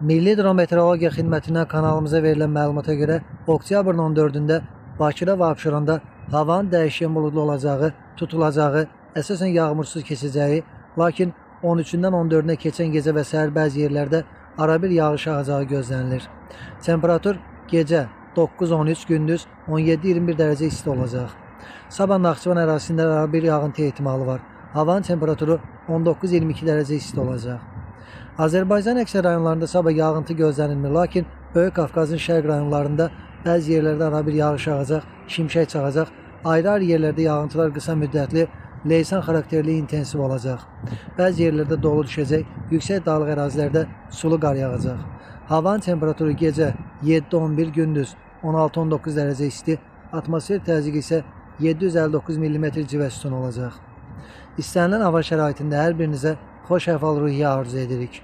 Milli Hidrometeorologiya Xidmətindən kanalımıza verilən məlumata görə oktyabrın 14-də Bakıda və Abşeronda havanın dəyişkən buludlu olacağı, tutulacağı, əsasən yağmursuz keçəcəyi, lakin 13-dən 14-nə keçən gecə və səhər bəzi yerlərdə arabir yağış yağacağı gözlənilir. Temperatur gecə 9-13, gündüz 17-21 dərəcə isti olacaq. Sabah Naxçıvan ərazisində arabir yağıntı ehtimalı var. Havanın temperaturu 19-22 dərəcə isti olacaq. Azərbaycan əksər rayonlarında sabah yağıntı gözlənilmir, lakin Böyük Qafqazın şərq rayonlarında bəzi yerlərdə arabir yağış yağacaq, şimşək çağacaq. Ayrı-ayrı yerlərdə yağıntılar qısa müddətli, leysan xarakterli intensiv olacaq. Bəzi yerlərdə dolu düşəcək, yüksək dağlıq ərazilərdə sulu qar yağacaq. Havanın temperaturu gecə 7-11, gündüz 16-19 dərəcə isti, atmosfer təzyiqi isə 759 mm civə sütun olacaq. İstənilən hava şəraitində hər birinizə xoş əhval-ruhiyyə arzu edirik.